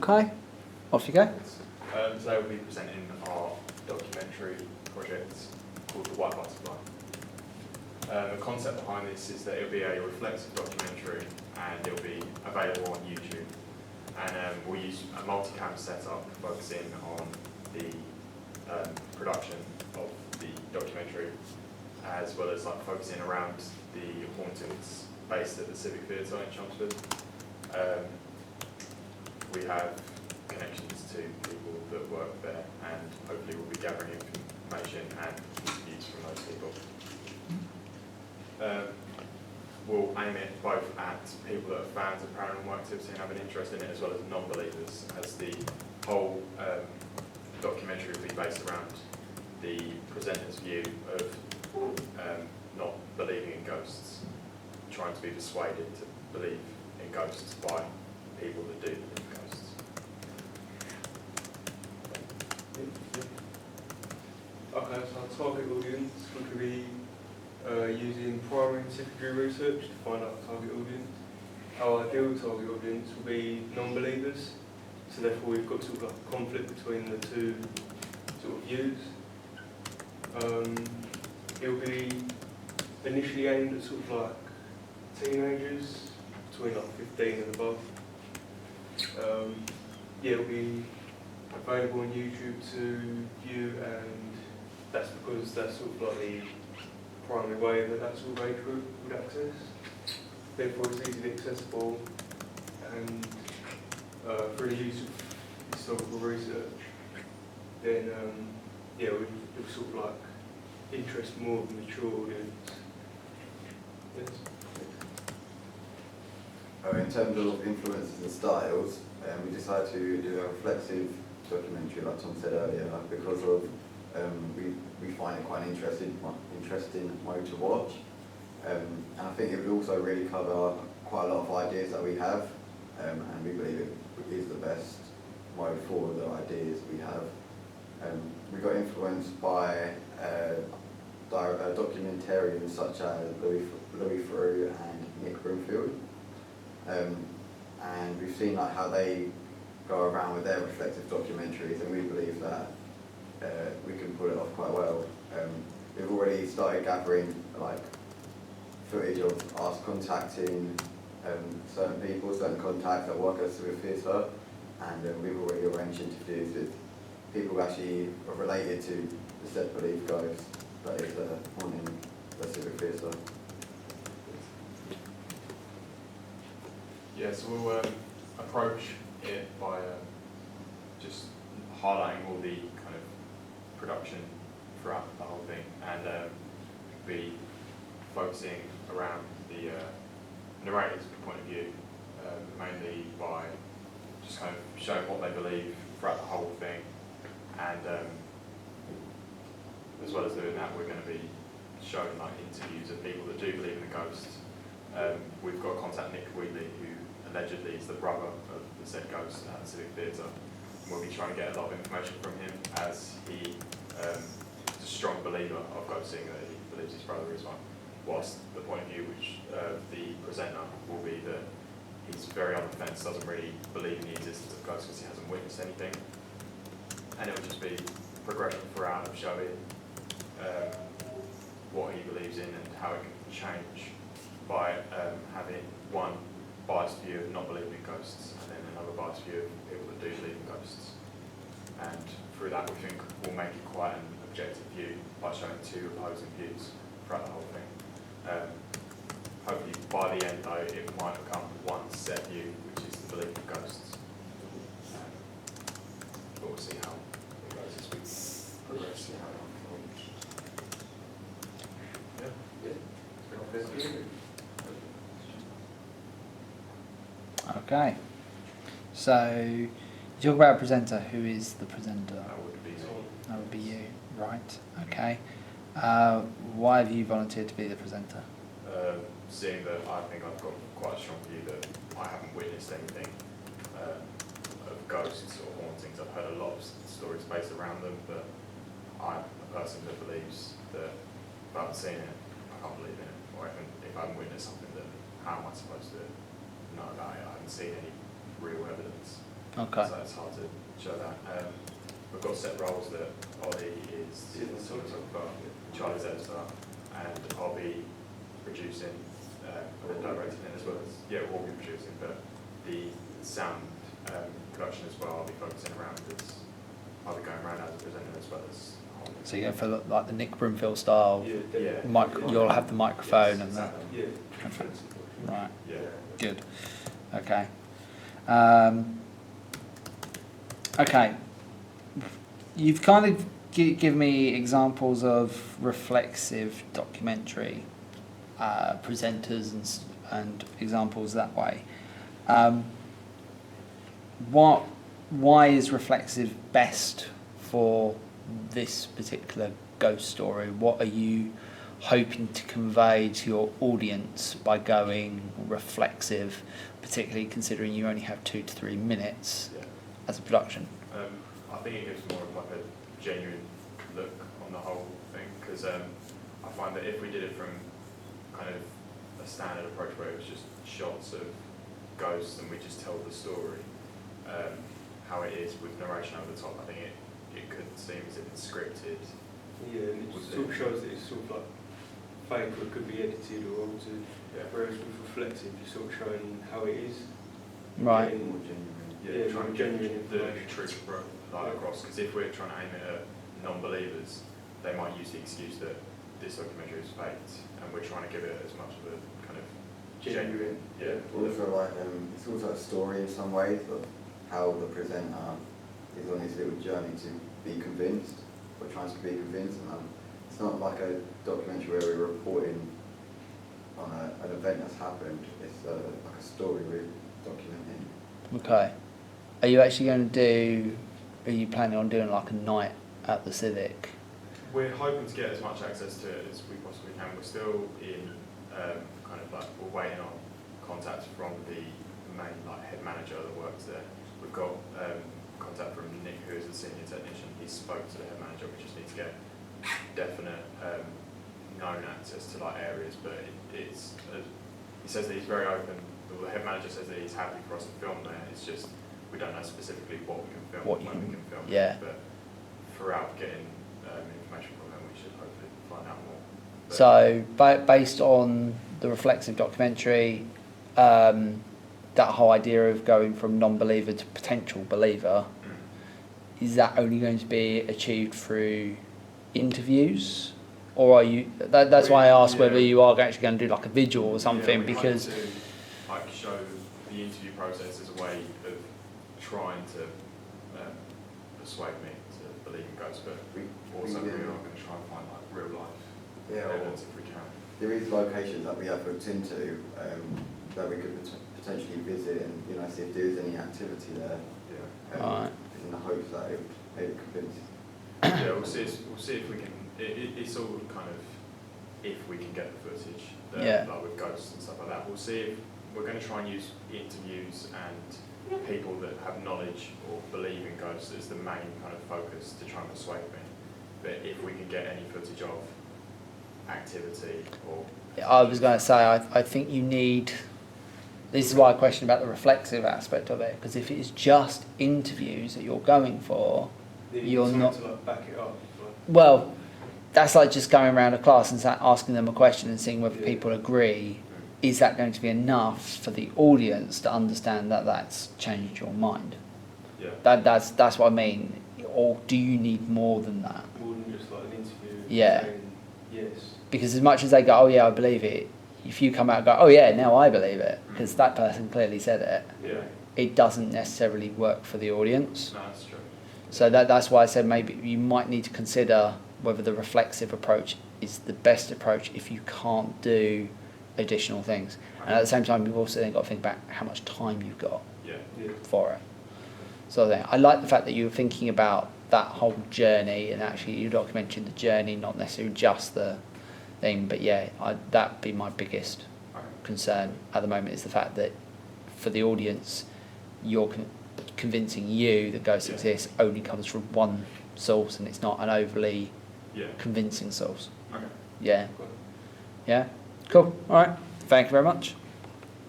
Okay, off you go. Today we'll be presenting our documentary project called The White Butterfly. The concept behind this is that it'll be a reflexive documentary and it'll be available on YouTube. And we'll use a multi-cam setup focusing on the production of the documentary, as well as focusing around the hauntings based at the Civic Theatre in Chelmsford. We have connections to people that work there, and hopefully we'll be gathering information and interviews from those people. We'll aim it both at people that are fans of paranormal activity and have an interest in it, as well as non-believers, as the whole documentary will be based around the presenter's view of not believing in ghosts, trying to be persuaded to believe in ghosts by people that do believe in ghosts. Okay, so our target audience, we could be using primary and secondary research to find out the target audience. Our ideal target audience will be non-believers, so therefore we've got sort of like a conflict between the two sort of views. It'll be initially aimed at sort of like teenagers, between like 15 and above. Yeah, it'll be available on YouTube to view, and that's because that's sort of like the primary way that that sort of age group would access. Therefore it's easily accessible, and through the use of historical research, then yeah, it would sort of like interest more of the mature audience. Yes. In terms of influences and styles, we decided to do a reflexive documentary, like Tom said earlier, because of we find it quite an interesting mode to watch, and I think it would also really cover quite a lot of ideas that we have, and we believe it is the best mode for the ideas we have. We got influenced by documentarians such as Louis Theroux and Nick Broomfield. And we've seen how they go around with their reflective documentaries, and we believe that we can pull it off quite well. We've already started gathering footage of us contacting certain people, certain contacts that work at Civic Theatre, and we've already arranged interviews with people who actually are related to the said believed ghost that is haunting the Civic Theatre. Yeah, so we'll approach it by just highlighting all the kind of production throughout the whole thing, and be focusing around the narrator's point of view, mainly by just kind of showing what they believe throughout the whole thing, and as well as doing that, we're going to be showing interviews of people that do believe in the ghosts. We've got contact Nick Wheatley, who allegedly is the brother of the said ghost at the Civic Theatre. We'll be trying to get a lot of information from him, as he is a strong believer of ghosting, that he believes his brother is one. Whilst the point of view which the presenter will be that he's very on the fence, doesn't really believe in the existence of ghosts because he hasn't witnessed anything. And it will just be progression throughout of showing what he believes in and how it can change by having one biased view of not believing in ghosts, and then another biased view of people that do believe in ghosts. And through that, we think we'll make it quite an objective view by showing two opposing views throughout the whole thing. Hopefully, by the end, though, it might become one set view, which is the belief in ghosts. But we'll see how it goes as we progress, see how it unfolds. Okay. So, you talk about a presenter. Who is the presenter? That would be That would be you, right? Okay. Why have you volunteered to be the presenter? seeing that I think I've got quite a strong view that I haven't witnessed anything of ghosts or hauntings. I've heard a lot of stories based around them, but I'm a person that believes that if I haven't seen it, I can't believe in it. Or if I haven't witnessed something, then how am I supposed to know about it? I haven't seen any real evidence. Okay. So it's hard to show that. We've got set roles that Ollie is cinematographer, Charlie's editor, and I'll be producing and directing it as well as, yeah, we'll be producing, but the sound production as well, I'll be focusing around because I'll be going around as a presenter as well as holding. So you go for like the Nick Broomfield style. Yeah, Yeah. definitely. You'll have the microphone Yes, and that. exactly. Yeah. Right. Yeah. Good. Okay. Okay. You've kind of given me examples of reflexive documentary presenters and examples that way. Why is reflexive best for this particular ghost story? What are you hoping to convey to your audience by going reflexive, particularly considering you only have 2 to 3 minutes Yeah. as a production? I think it gives more of like a genuine look on the whole thing because I find that if we did it from kind of a standard approach where it was just shots of ghosts and we just tell the story how it is with narration over the top, I think it could seem as if it's scripted. Yeah, and it sort of shows that it's sort of like fake or it could be edited or altered. Yeah. Whereas with reflective, you're sort of showing how it is. Right. Getting- More genuine. Yeah, trying to more get genuine the information. truth across because if we're trying to aim it at non-believers, they might use the excuse that this documentary is faked and we're trying to give it as much of a kind of genuine, yeah. Also, like, it's also a story in some ways of how the presenter is on his little journey to be convinced, or tries to be convinced. And it's not like a documentary where we're reporting on an event that's happened. It's like a story we're documenting. Okay. Are you actually going to do, are you planning on doing like a night at the Civic? We're hoping to get as much access to it as we possibly can. We're still in kind of like, we're waiting on contact from the main like head manager that works there. We've got contact from Nick, who is the senior technician. He spoke to the head manager. We just need to get definite known access to like areas, but it's he says that he's very open. The head manager says that he's happy for us to film there. It's just we don't know specifically what we can film, What when we can film. yeah. But throughout getting information from them, we should hopefully find out more. But So, based on the reflexive documentary, that whole idea of going from non-believer to potential believer, is that only going to be achieved through interviews? Or are you, that's why I asked whether you are actually going to do like a vigil or something, yeah, we because... hope to like show the interview process as a way of trying to persuade me to believe in ghosts, but also we are going to try and find like real life evidence if we can. There is locations that we have looked into that we could potentially visit and see if there is any activity there. Yeah. Right. In the hopes that it would convince. Yeah, we'll see if we can. It's all kind of if we can get the footage, Yeah. like with ghosts and stuff like that. We'll see if we're going to try and use interviews and people that have knowledge or believe in ghosts as the main kind of focus to try and persuade me. But if we can get any footage of activity or I was going to say, I think you need... This is why I question about the reflexive aspect of it, because if it's just interviews that you're going for, you're Something not... to like back it up. Like, Well, that's like just going around a class and asking them a question and seeing whether Yeah. people agree. Is that going to be enough for the audience to understand that that's changed your mind? yeah. That's what I mean. Or do you need more than that? more than just like an interview. Yeah. Saying yes. Because as much as they go, oh yeah, I believe it, if you come out and go, oh yeah, now I believe it, because that person clearly said it, Yeah. it doesn't necessarily work for the audience. No, that's true. So that's why I said maybe you might need to consider whether the reflexive approach is the best approach if you can't do additional things. And at the same time, you've also then got to think about how much time you've got Yeah. Yeah. for it. So then, I like the fact that you were thinking about that whole journey and actually you're documenting the journey, not necessarily just the thing. But yeah, that would be my biggest Okay. concern at the moment, is the fact that for the audience, you're convincing you that ghosts Yeah. exist only comes from one source and it's not an overly Yeah. convincing source. Okay. Yeah. Got it. Yeah? Cool. All right. Thank you very much.